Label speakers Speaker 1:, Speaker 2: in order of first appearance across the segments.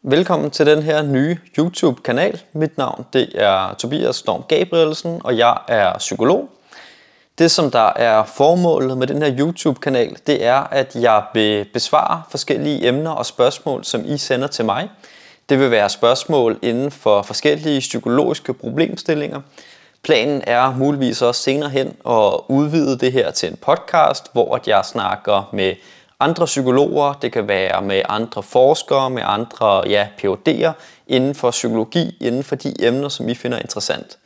Speaker 1: Velkommen til den her nye YouTube-kanal. Mit navn det er Tobias Storm Gabrielsen, og jeg er psykolog. Det som der er formålet med den her YouTube-kanal, det er at jeg vil besvare forskellige emner og spørgsmål, som I sender til mig. Det vil være spørgsmål inden for forskellige psykologiske problemstillinger. Planen er muligvis også senere hen at udvide det her til en podcast, hvor jeg snakker med andre psykologer, det kan være med andre forskere, med andre PhD'er inden for psykologi, inden for de emner, som I finder interessant.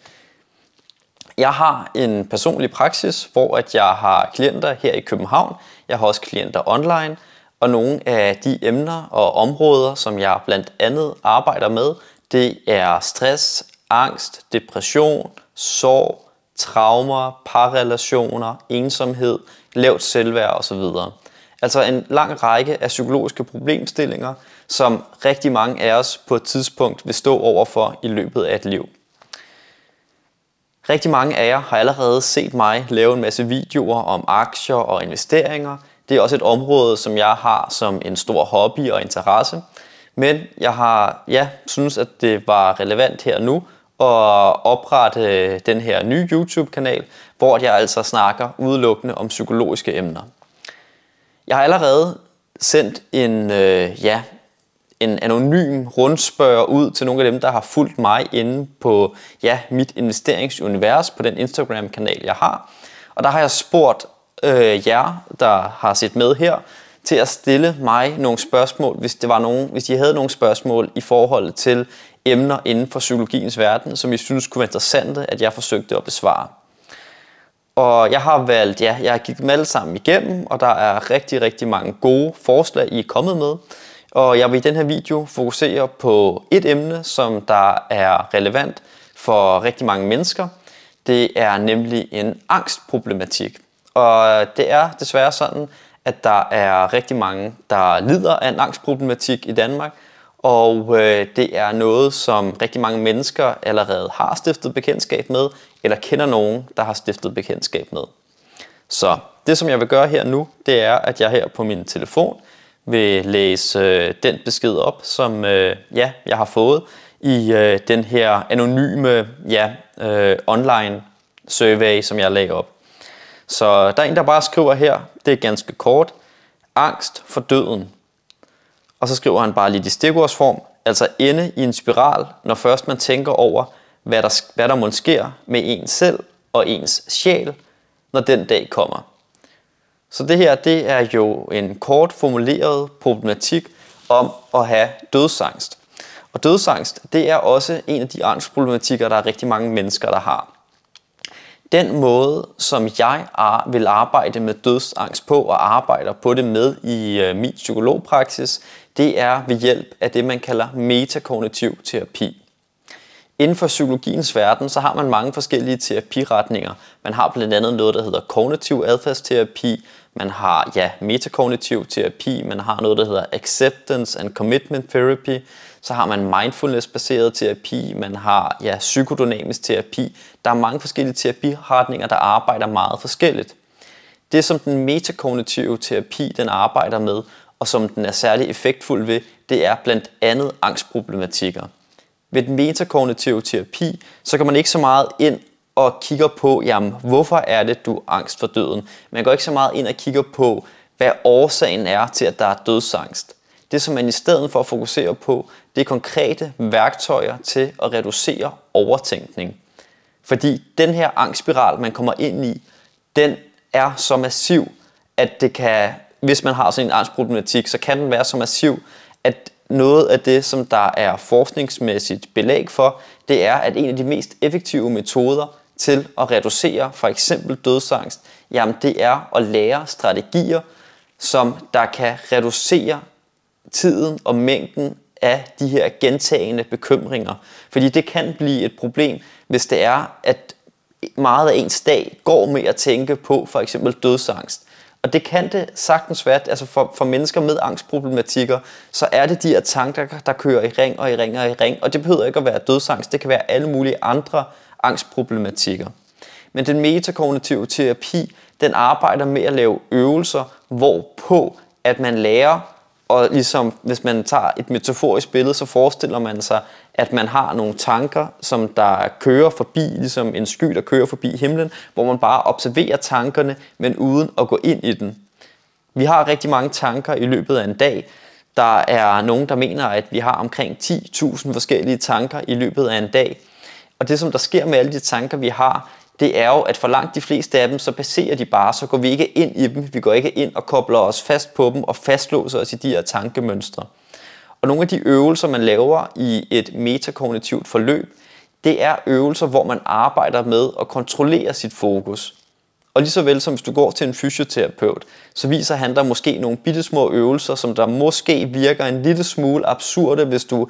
Speaker 1: Jeg har en personlig praksis, hvor jeg har klienter her i København. Jeg har også klienter online, og nogle af de emner og områder, som jeg blandt andet arbejder med, det er stress, angst, depression, sorg, traumer, parrelationer, ensomhed, lavt selvværd osv. Altså en lang række af psykologiske problemstillinger, som rigtig mange af os på et tidspunkt vil stå overfor i løbet af et liv. Rigtig mange af jer har allerede set mig lave en masse videoer om aktier og investeringer. Det er også et område, som jeg har som en stor hobby og interesse. Men jeg har synes, at det var relevant her nu at oprette den her nye YouTube-kanal, hvor jeg altså snakker udelukkende om psykologiske emner. Jeg har allerede sendt en anonym rundspørg ud til nogle af dem, der har fulgt mig inde på mit investeringsunivers på den Instagram-kanal, jeg har. Og der har jeg spurgt jer, der har set med her, til at stille mig nogle spørgsmål, hvis I havde nogle spørgsmål i forhold til emner inden for psykologiens verden, som I synes kunne være interessante, at jeg forsøgte at besvare. Og jeg har valgt, jeg har kigget dem alle sammen igennem, og der er rigtig, rigtig mange gode forslag, I er kommet med. Og jeg vil i den her video fokusere på et emne, som der er relevant for rigtig mange mennesker. Det er nemlig en angstproblematik. Og det er desværre sådan, at der er rigtig mange, der lider af en angstproblematik i Danmark. Og det er noget, som rigtig mange mennesker allerede har stiftet bekendtskab med, eller kender nogen, der har stiftet bekendtskab med. Så det, som jeg vil gøre her nu, det er, at jeg her på min telefon vil læse den besked op, som jeg har fået i den her anonyme online survey, som jeg lagde op. Så der er en, der bare skriver her, det er ganske kort, angst for døden. Og så skriver han bare lidt i stikordsform, altså ende i en spiral, når først man tænker over, hvad der måske sker med en selv og ens sjæl, når den dag kommer. Så det her, det er jo en kort formuleret problematik om at have dødsangst. Og dødsangst, det er også en af de angstproblematikker, der er rigtig mange mennesker, der har. Den måde, som jeg vil arbejde med dødsangst på og arbejder på det med i min psykologpraksis, det er ved hjælp af det, man kalder metakognitiv terapi. Inden for psykologiens verden, så har man mange forskellige terapiretninger. Man har blandt andet noget, der hedder kognitiv adfærdsterapi, man har metakognitiv terapi, man har noget, der hedder acceptance and commitment therapy, så har man mindfulness-baseret terapi, man har psykodynamisk terapi. Der er mange forskellige terapiretninger, der arbejder meget forskelligt. Det, som den metakognitive terapi den arbejder med, og som den er særlig effektfuld ved, det er blandt andet angstproblematikker. Ved den metakognitive terapi, så kan man ikke så meget ind og kigger på, hvorfor er det, du er angst for døden. Man går ikke så meget ind og kigger på, hvad årsagen er til, at der er dødsangst. Det, som man i stedet for at fokusere på, det er konkrete værktøjer til at reducere overtænkning. Fordi den her angstspiral, man kommer ind i, den er så massiv, at det kan, hvis man har sådan en angstproblematik, så kan den være så massiv, at noget af det, som der er forskningsmæssigt belæg for, det er, at en af de mest effektive metoder til at reducere for eksempel dødsangst, det er at lære strategier, som der kan reducere tiden og mængden af de her gentagende bekymringer. Fordi det kan blive et problem, hvis det er, at meget af ens dag går med at tænke på for eksempel dødsangst. Og det kan det sagtens være, altså for mennesker med angstproblematikker, så er det de her tanker, der kører i ring og i ring og i ring. Og det behøver ikke at være dødsangst, det kan være alle mulige andre angstproblematikker. Men den metakognitive terapi, den arbejder med at lave øvelser, hvorpå at man lærer Og ligesom, hvis man tager et metaforisk billede, så forestiller man sig, at man har nogle tanker, som der kører forbi, ligesom en sky, der kører forbi himlen, hvor man bare observerer tankerne, men uden at gå ind i den. Vi har rigtig mange tanker i løbet af en dag. Der er nogen, der mener, at vi har omkring 10.000 forskellige tanker i løbet af en dag. Og det, som der sker med alle de tanker, vi har, det er jo, at for langt de fleste af dem, så passerer de bare, så går vi ikke ind i dem. Vi går ikke ind og kobler os fast på dem og fastlåser os i de her tankemønstre. Og nogle af de øvelser, man laver i et metakognitivt forløb, det er øvelser, hvor man arbejder med at kontrollere sit fokus. Og lige så vel som hvis du går til en fysioterapeut, så viser han dig måske nogle bittesmå øvelser, som der måske virker en lille smule absurde, hvis du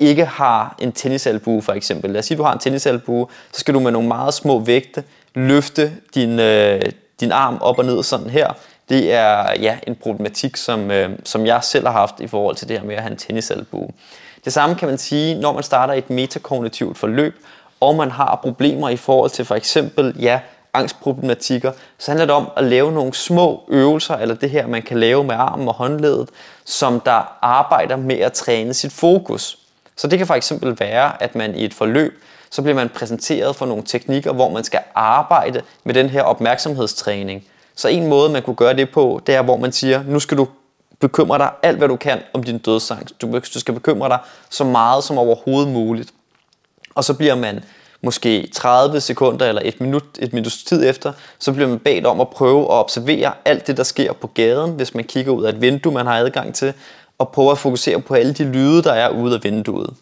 Speaker 1: ikke har en tennisalbue for eksempel. Lad os sige, at du har en tennisalbue, så skal du med nogle meget små vægte løfte din arm op og ned sådan her. Det er en problematik, som jeg selv har haft i forhold til det her med at have en tennisalbue. Det samme kan man sige, når man starter et metakognitivt forløb, og man har problemer i forhold til for eksempel angstproblematikker, så handler det om at lave nogle små øvelser, eller det her, man kan lave med armen og håndledet, som der arbejder med at træne sit fokus. Så det kan for eksempel være, at man i et forløb, så bliver man præsenteret for nogle teknikker, hvor man skal arbejde med den her opmærksomhedstræning. Så en måde, man kunne gøre det på, det er, hvor man siger, nu skal du bekymre dig alt, hvad du kan om din dødsangst. Du skal bekymre dig så meget som overhovedet muligt. Og så bliver man måske 30 sekunder eller et minuts tid efter, så bliver man bedt om at prøve at observere alt det, der sker på gaden, hvis man kigger ud af et vindue, man har adgang til, og prøve at fokusere på alle de lyde, der er ude af vinduet.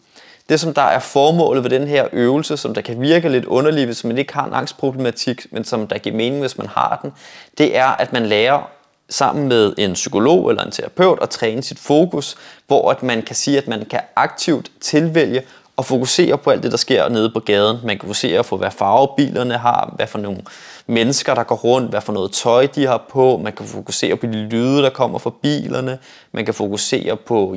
Speaker 1: Det, som der er formålet ved den her øvelse, som der kan virke lidt underligt, hvis man ikke har en angstproblematik, men som der giver mening, hvis man har den, det er, at man lærer sammen med en psykolog eller en terapeut at træne sit fokus, hvor at man kan sige, at man kan aktivt tilvælge og fokusere på alt det, der sker nede på gaden. Man kan fokusere på, hvad farve bilerne har, hvad for nogle mennesker, der går rundt, hvad for noget tøj, de har på. Man kan fokusere på de lyde, der kommer fra bilerne. Man kan fokusere på,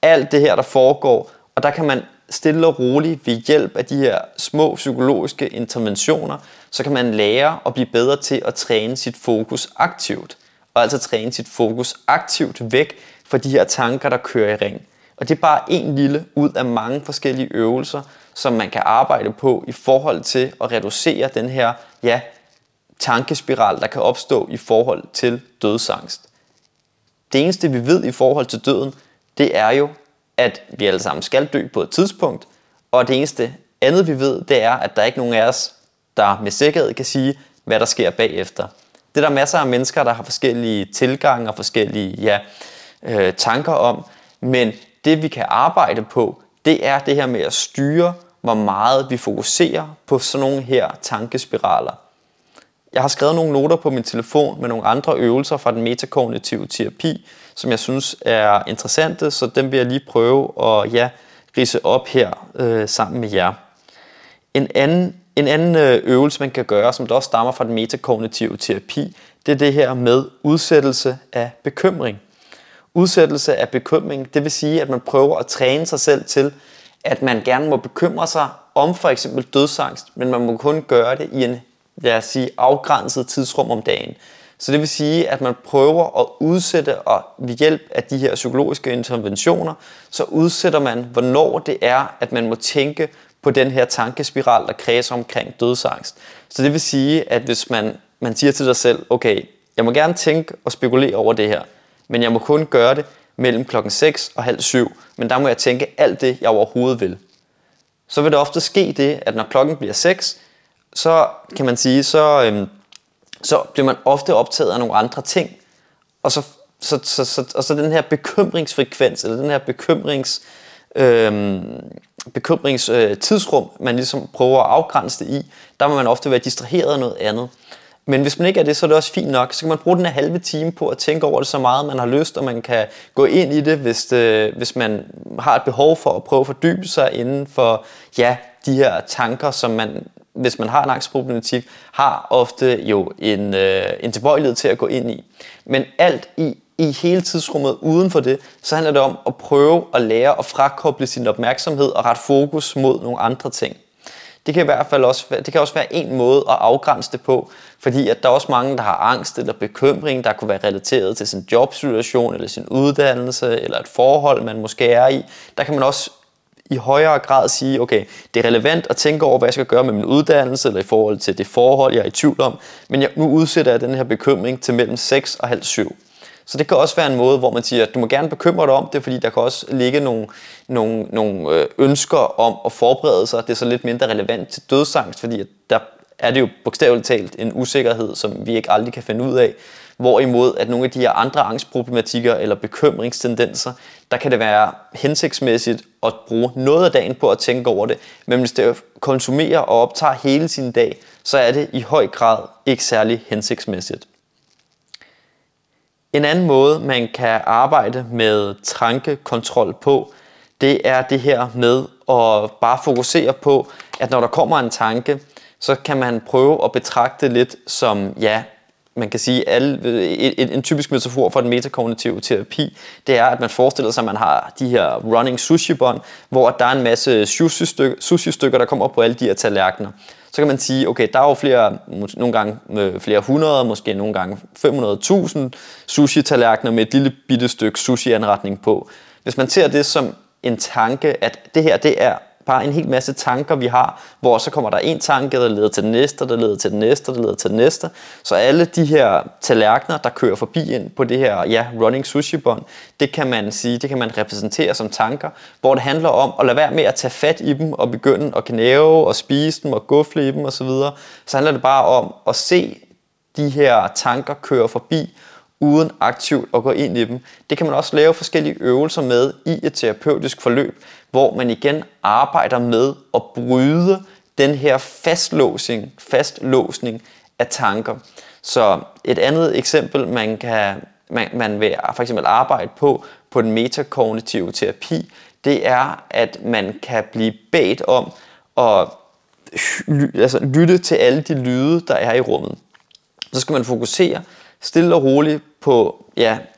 Speaker 1: alt det her, der foregår. Og der kan man stille og roligt ved hjælp af de her små psykologiske interventioner, så kan man lære at blive bedre til at træne sit fokus aktivt. Og altså træne sit fokus aktivt væk fra de her tanker, der kører i ring. Og det er bare en lille ud af mange forskellige øvelser, som man kan arbejde på i forhold til at reducere den her tankespiral, der kan opstå i forhold til dødsangst. Det eneste vi ved i forhold til døden, det er jo, at vi alle sammen skal dø på et tidspunkt. Og det eneste andet vi ved, det er, at der ikke er nogen af os, der med sikkerhed kan sige, hvad der sker bagefter. Det er der masser af mennesker, der har forskellige tilgange og forskellige tanker om, men det vi kan arbejde på, det er det her med at styre, hvor meget vi fokuserer på sådan nogle her tankespiraler. Jeg har skrevet nogle noter på min telefon med nogle andre øvelser fra den metakognitive terapi, som jeg synes er interessante, så dem vil jeg lige prøve at ridse op her sammen med jer. En anden øvelse, man kan gøre, som der også stammer fra den metakognitive terapi, det er det her med udsættelse af bekymring. Udsættelse af bekymring, det vil sige, at man prøver at træne sig selv til, at man gerne må bekymre sig om for eksempel dødsangst, men man må kun gøre det i en, afgrænset tidsrum om dagen. Så det vil sige, at man prøver at udsætte, og ved hjælp af de her psykologiske interventioner, så udsætter man, hvornår det er, at man må tænke på den her tankespiral, der kredser omkring dødsangst. Så det vil sige, at hvis man siger til dig selv, okay, jeg må gerne tænke og spekulere over det her, men jeg må kun gøre det mellem klokken 6 og halv 7, men der må jeg tænke alt det, jeg overhovedet vil. Så vil det ofte ske det, at når klokken bliver 6, så kan man sige, så bliver man ofte optaget af nogle andre ting, og så den her bekymringsfrekvens, eller den her bekymringstidsrum, man ligesom prøver at afgrænse det i, der må man ofte være distraheret af noget andet. Men hvis man ikke er det, så er det også fint nok. Så kan man bruge den her halve time på at tænke over det så meget, man har lyst, og man kan gå ind i det, hvis man har et behov for at prøve at fordybe sig inden for de her tanker, som man, hvis man har en angstproblematik, har ofte jo en tilbøjelighed til at gå ind i. Men alt i hele tidsrummet uden for det, så handler det om at prøve at lære at frakoble sin opmærksomhed og rette fokus mod nogle andre ting. Det kan i hvert fald også være en måde at afgrænse det på, fordi at der er også mange, der har angst eller bekymring, der kunne være relateret til sin jobsituation eller sin uddannelse eller et forhold, man måske er i. Der kan man også i højere grad sige, okay, det er relevant at tænke over, hvad jeg skal gøre med min uddannelse, eller i forhold til det forhold, jeg er i tvivl om, men nu udsætter jeg den her bekymring til mellem 6 og halv 7. Så det kan også være en måde, hvor man siger, at du må gerne bekymre dig om det, fordi der kan også ligge nogle ønsker om at forberede sig. Det er så lidt mindre relevant til dødsangst, fordi der er det jo bogstaveligt talt en usikkerhed, som vi ikke aldrig kan finde ud af. Hvorimod at nogle af de her andre angstproblematikker eller bekymringstendenser, der kan det være hensigtsmæssigt at bruge noget af dagen på at tænke over det. Men hvis det konsumerer og optager hele sin dag, så er det i høj grad ikke særlig hensigtsmæssigt. En anden måde, man kan arbejde med tankekontrol på, det er det her med at bare fokusere på, at når der kommer en tanke, så kan man prøve at betragte det lidt som, ja, man kan sige, en typisk metafor for den metakognitive terapi, det er, at man forestiller sig, at man har de her running sushi-bånd, hvor der er en masse sushi-stykker, der kommer på alle de her tallerkener. Så kan man sige, okay, der er jo nogle gange flere hundrede, måske nogle gange 500.000 sushi-tallerkener med et lille bitte stykke sushi-anretning på. Hvis man ser det som en tanke, at det her, det er bare en hel masse tanker, vi har, hvor så kommer der en tanke, der leder til den næste, der leder til den næste, der leder til den næste. Så alle de her tallerkener, der kører forbi ind på det her running sushi-bånd, det kan man sige, det kan man repræsentere som tanker, hvor det handler om at lade være med at tage fat i dem og begynde at knæve og spise dem og gufle i dem osv. Så handler det bare om at se de her tanker køre forbi, uden aktivt at gå ind i dem. Det kan man også lave forskellige øvelser med i et terapeutisk forløb, hvor man igen arbejder med at bryde den her fastlåsning af tanker. Så et andet eksempel, man vil for eksempel arbejde på den metakognitive terapi, det er, at man kan blive bedt om at lytte til alle de lyde, der er i rummet. Så skal man fokusere stille og roligt på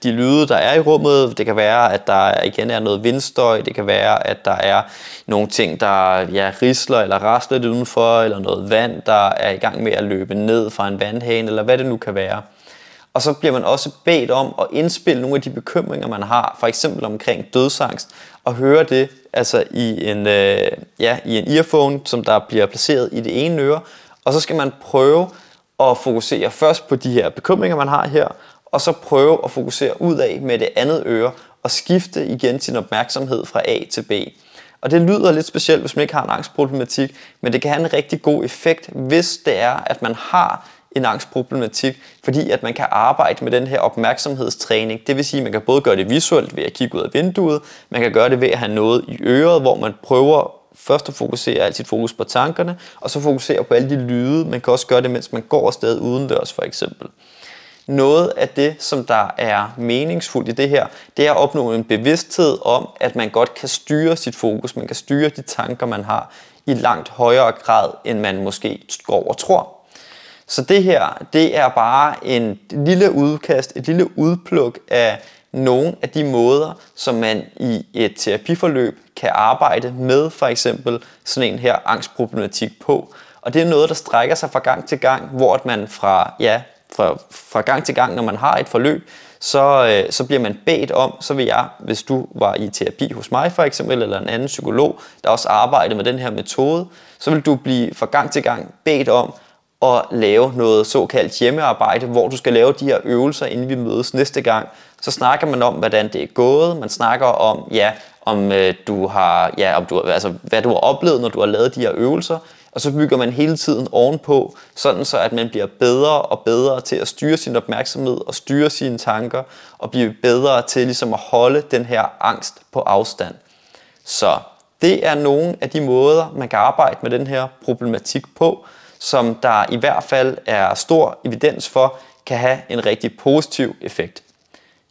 Speaker 1: de lyde, der er i rummet. Det kan være, at der igen er noget vindstøj. Det kan være, at der er nogle ting, der risler eller rasler lidt udenfor, eller noget vand, der er i gang med at løbe ned fra en vandhane, eller hvad det nu kan være. Og så bliver man også bedt om at indspille nogle af de bekymringer, man har, for eksempel omkring dødsangst, og høre det altså i en earphone, som der bliver placeret i det ene øre. Og så skal man prøve at fokusere først på de her bekymringer, man har her, og så prøve at fokusere ud af med det andet øre, og skifte igen sin opmærksomhed fra A til B. Og det lyder lidt specielt, hvis man ikke har en angstproblematik, men det kan have en rigtig god effekt, hvis det er, at man har en angstproblematik, fordi at man kan arbejde med den her opmærksomhedstræning. Det vil sige, at man kan både gøre det visuelt ved at kigge ud af vinduet, man kan gøre det ved at have noget i øret, hvor man prøver først at fokusere alt sit fokus på tankerne, og så fokusere på alle de lyde. Man kan også gøre det, mens man går afsted udendørs for eksempel. Noget af det, som der er meningsfuldt i det her, det er at opnå en bevidsthed om, at man godt kan styre sit fokus. Man kan styre de tanker, man har i langt højere grad, end man måske går og tror. Så det her, det er bare en lille udkast, et lille udpluk af nogle af de måder, som man i et terapiforløb kan arbejde med for eksempel sådan en her angstproblematik på. Og det er noget, der strækker sig fra gang til gang, hvor man fra gang til gang, når man har et forløb, så bliver man bedt om, så vil jeg, hvis du var i terapi hos mig for eksempel, eller en anden psykolog, der også arbejder med den her metode, så vil du blive fra gang til gang bedt om at lave noget såkaldt hjemmearbejde, hvor du skal lave de her øvelser, inden vi mødes næste gang. Så snakker man om, hvordan det er gået. Man snakker om, hvad du har oplevet, når du har lavet de her øvelser. Og så bygger man hele tiden ovenpå, sådan så at man bliver bedre og bedre til at styre sin opmærksomhed og styre sine tanker, og blive bedre til ligesom at holde den her angst på afstand. Så det er nogle af de måder, man kan arbejde med den her problematik på, som der i hvert fald er stor evidens for, kan have en rigtig positiv effekt.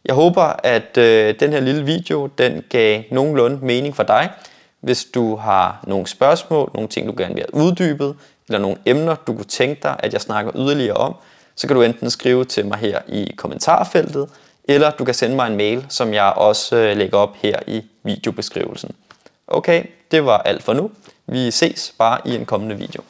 Speaker 1: Jeg håber, at den her lille video, den gav nogenlunde mening for dig. Hvis du har nogle spørgsmål, nogle ting, du gerne vil have uddybet, eller nogle emner, du kunne tænke dig, at jeg snakker yderligere om, så kan du enten skrive til mig her i kommentarfeltet, eller du kan sende mig en mail, som jeg også lægger op her i videobeskrivelsen. Okay, det var alt for nu. Vi ses bare i en kommende video.